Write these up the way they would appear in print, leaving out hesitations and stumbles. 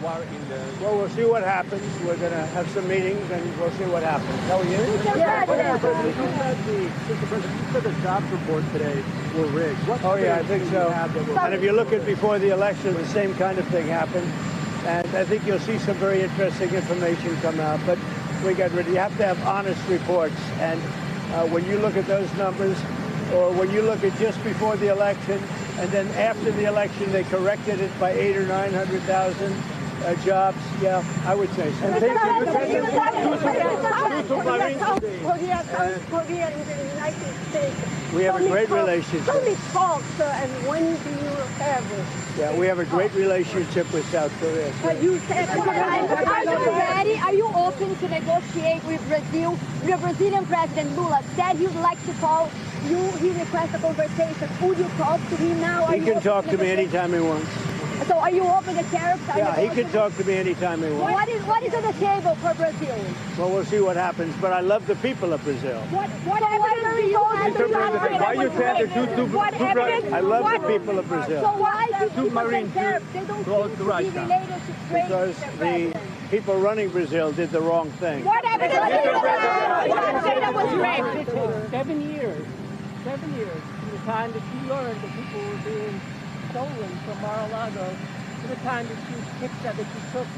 war in the... Well, we'll see what happens. We're going to have some meetings, and we'll see what happens. How are you? Mr. President, you said the jobs report today were rigged. Oh, yeah, I think so. And if you look at before the election, the same kind of thing happened. And I think you'll see some very interesting information come out. But we got ready. You have to have honest reports. And when you look at those numbers, or when you look at just before the election, and then after the election, they corrected it by 800,000 or 900,000 jobs. Yeah, I would say so. Korea in the United States. We have a great relationship. Tell me talks, and when do you have? Yeah, we have a great relationship with South Korea. You said, are you ready? Are you open to negotiate with Brazil? The Brazilian President Lula said he would like to call you. He requests a conversation. Would you talk to him now? He can talk to me anytime he wants. So are you open to tariffs? Yeah, he can talk to me anytime he wants. What is on the table for Brazil? Well, we'll see what happens, but I love the people of Brazil. What evidence do you have? Mr. President, why you said the I love the people of Brazil. So why do two Marines tariffs? They don't go seem to to Russia? be related to trade. Because the people running Brazil did the wrong thing. What evidence do you have? That was rigged. It took 7 years from the time that you learned that people were being stolen from Mar-a-Lago to the time that you picked that you took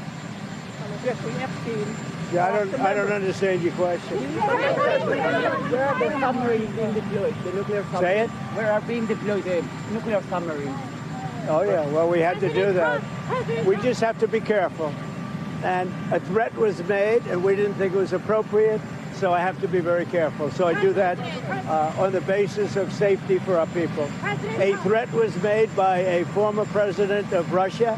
on Jeffrey Epstein. Yeah, I don't understand your question. Where are the submarines being deployed? The nuclear submarines? Say it? Where are being deployed the nuclear submarines? Oh, yeah, well, we had to do that. We just have to be careful. And a threat was made, and we didn't think it was appropriate, so I have to be very careful. So I do that on the basis of safety for our people. A threat was made by a former president of Russia,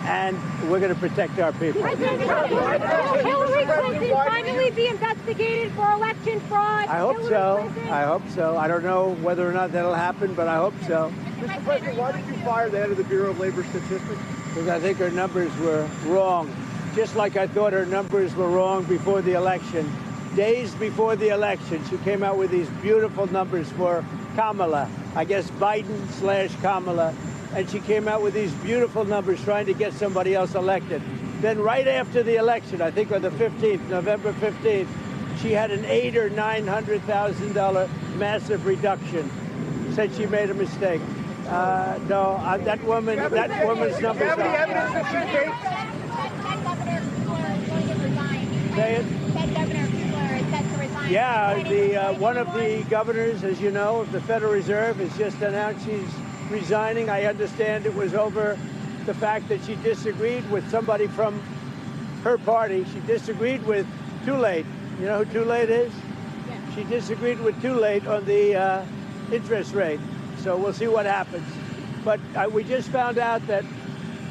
and we're going to protect our people. Will Hillary Clinton finally be investigated for election fraud? I hope so. I hope so. I don't know whether or not that'll happen, but I hope so. Mr. President, why did you fire the head of the Bureau of Labor Statistics? Because I think her numbers were wrong. Just like I thought her numbers were wrong before the election. Days before the election, she came out with these beautiful numbers for Kamala. I guess Biden/Kamala. And she came out with these beautiful numbers trying to get somebody else elected. Then right after the election, I think on the 15th, November 15th, she had an $800,000 or $900,000 massive reduction. Said she made a mistake. No, that woman's numbers are. Any evidence that she faked? Say it. Yeah, one of the governors, as you know, of the Federal Reserve has just announced she's resigning. I understand it was over the fact that she disagreed with somebody from her party. She disagreed with Tulate. You know who Tulate is? Yeah. She disagreed with Tulate on the interest rate. So we'll see what happens. But we just found out that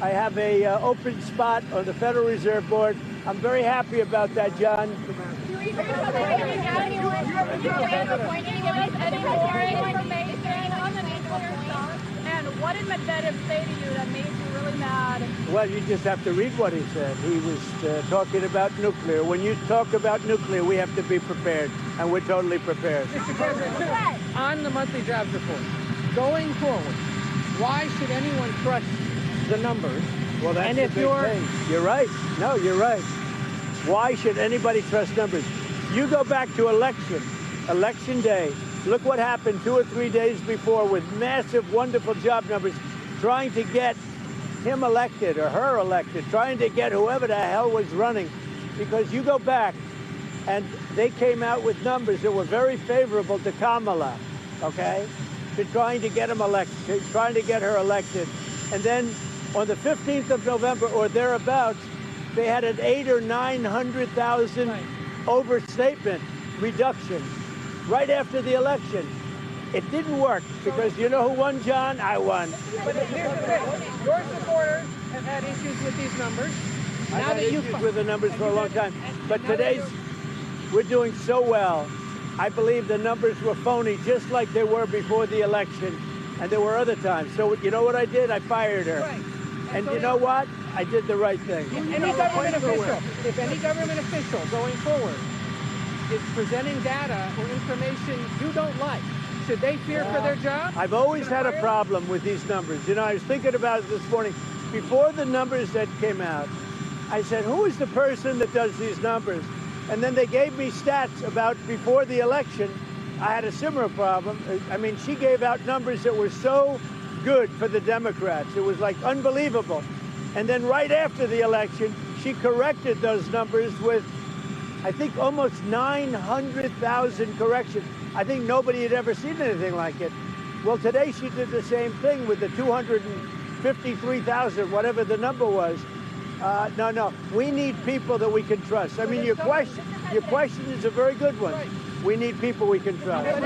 I have a open spot on the Federal Reserve Board. I'm very happy about that, John. And what did Medvedev say to you that made you really mad? Well, you just have to read what he said. He was talking about nuclear. When you talk about nuclear, we have to be prepared, and we're totally prepared. Mr. President, on the monthly jobs report, going forward, why should anyone trust the numbers? Well, that's the big thing. You're right. No, you're right. Why should anybody trust numbers? You go back to election day. Look what happened 2 or 3 days before with massive, wonderful job numbers, trying to get him elected or her elected, trying to get whoever the hell was running. Because you go back, and they came out with numbers that were very favorable to Kamala, okay, to trying to get him elected, trying to get her elected. And then on the 15th of November or thereabouts, they had an 800,000 or 900,000 overstatement reduction right after the election. It didn't work because you know who won, John? I won. But here's the thing. Your supporters have had issues with these numbers. I've had issues with the numbers for a long time. But we're doing so well. I believe the numbers were phony, just like they were before the election. And there were other times. So you know what I did? I fired her. Right. And you know what? I did the right thing. If any government official going forward is presenting data or information you don't like, should they fear for their job? I've always had a problem with these numbers. You know, I was thinking about it this morning. Before the numbers that came out, I said, who is the person that does these numbers? And then they gave me stats about before the election. I had a similar problem. I mean, she gave out numbers that were so good for the Democrats. It was like unbelievable. And then right after the election, she corrected those numbers with, I think, almost 900,000 corrections. I think nobody had ever seen anything like it. Well, today she did the same thing with the 253,000, whatever the number was. No, we need people that we can trust. I mean, your question is a very good one. We need people we can trust. What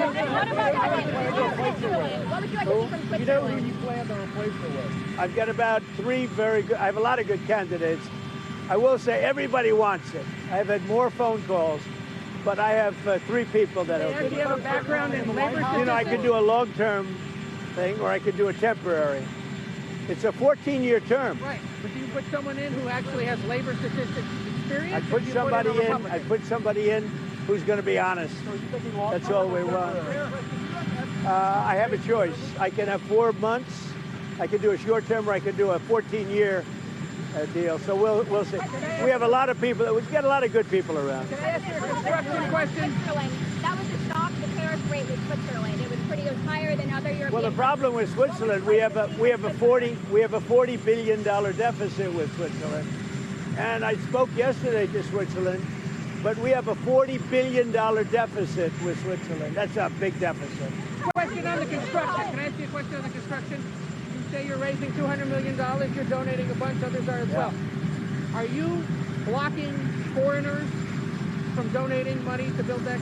about Switzerland? What would you like to see from You know Switzerland? who you plan to replace her with? I've got about 3 very good, I have a lot of good candidates. I will say everybody wants it. I've had more phone calls, but I have 3 people that Do are you have a background in labor You know, I could do a long-term thing or I could do a temporary. It's a 14-year term. Right, but do you put someone in who actually has labor statistics experience? I put somebody in who's going to be honest. That's all we want. I have a choice. I can have 4 months. I can do a short term, or I can do a 14-year deal. So we'll see. We have a lot of people. We get a lot of good people around. Can I ask you a construction question? Switzerland. That was the shock, the tariff rate with Switzerland. It was higher than other European. Well, the problem with Switzerland, we have a $40 billion deficit with Switzerland, and I spoke yesterday to Switzerland, but we have a $40 billion deficit with Switzerland. That's a big deficit. Question on the construction. Can I ask you a question on the construction? You say you're raising $200 million. You're donating a bunch. Others are as well. Are you blocking foreigners from donating money to build that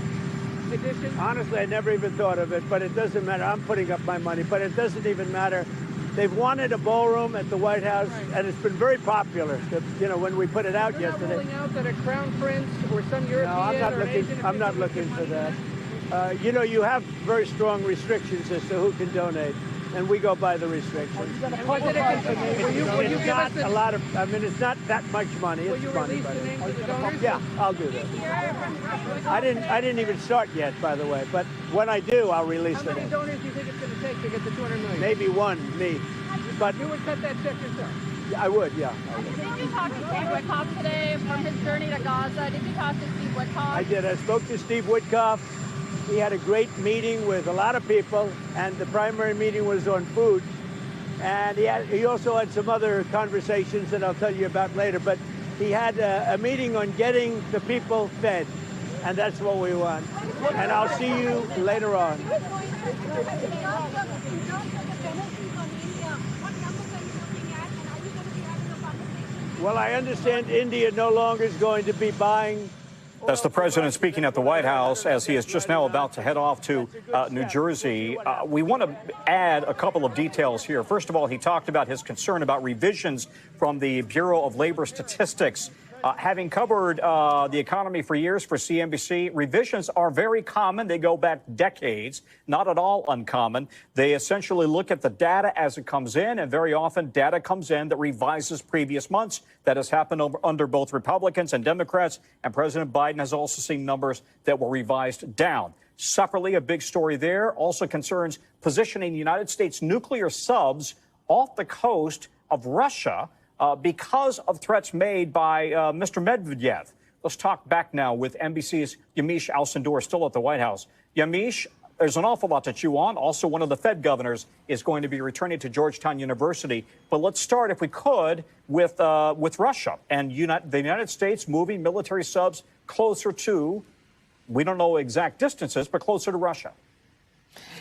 addition? Honestly, I never even thought of it, but it doesn't matter. I'm putting up my money, but it doesn't even matter. They've wanted a ballroom at the White House, and it's been very popular. You know, when we put it out You're yesterday. not ruling out that a crown prince or some European No, I'm not or an looking. Asian I'm not official looking can for money that. You know, you have very strong restrictions as to who can donate, and we go by the restrictions. And was it a will you It's give not us the, a lot of. I mean, it's not that much money. will It's you money, release but the names of the donors? yeah, I'll do that. I didn't even start yet, by the way. But when I do, I'll release How the many names. donors do you think it's going to take to get the $200 million? Maybe one, me. But You would cut that check yourself. I would, yeah. Did you talk to Steve Witkoff today from his journey to Gaza? Did you talk to Steve Witkoff? I did. I spoke to Steve Witkoff. He had a great meeting with a lot of people, and the primary meeting was on food. And he also had some other conversations that I'll tell you about later. But he had a meeting on getting the people fed, and that's what we want. And I'll see you later on. Well, I understand India no longer is going to be buying. That's the president speaking at the White House as he is just now about to head off to New Jersey. We want to add a couple of details here. First of all, he talked about his concern about revisions from the Bureau of Labor Statistics. Having covered the economy for years for CNBC, revisions are very common. They go back decades, not at all uncommon. They essentially look at the data as it comes in, and very often data comes in that revises previous months. That has happened under both Republicans and Democrats, and President Biden has also seen numbers that were revised down. Separately, a big story there also concerns positioning United States nuclear subs off the coast of Russia because of threats made by Mr. Medvedev. Let's talk back now with NBC's Yamiche Alcindor, still at the White House. Yamiche, there's an awful lot to chew on. Also, one of the Fed governors is going to be returning to Georgetown University. But let's start, if we could, with Russia and the United States moving military subs closer to, we don't know exact distances, but closer to Russia.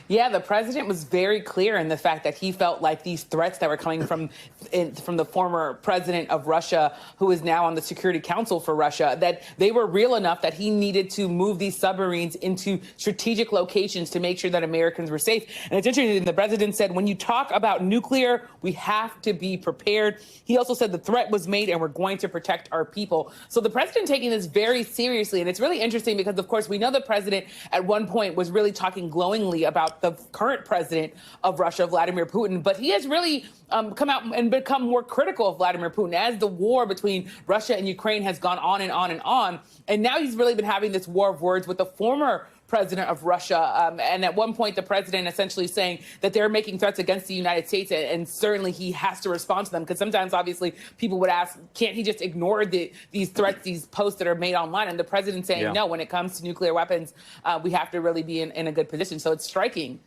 Yeah, the president was very clear in the fact that he felt like these threats that were coming from the former president of Russia, who is now on the Security Council for Russia, that they were real enough that he needed to move these submarines into strategic locations to make sure that Americans were safe. And it's interesting, the president said, when you talk about nuclear, we have to be prepared. He also said the threat was made and we're going to protect our people. So the president taking this very seriously. And it's really interesting because, of course, we know the president at one point was really talking glowingly about the current president of Russia, Vladimir Putin, but he has really come out and become more critical of Vladimir Putin as the war between Russia and Ukraine has gone on and on and on. And now he's really been having this war of words with the former president of Russia. And at one point, the president essentially saying that they're making threats against the United States, and certainly he has to respond to them, because sometimes, obviously, people would ask, can't he just ignore these threats, these posts that are made online? And the president saying, no, when it comes to nuclear weapons, we have to really be in a good position. So it's striking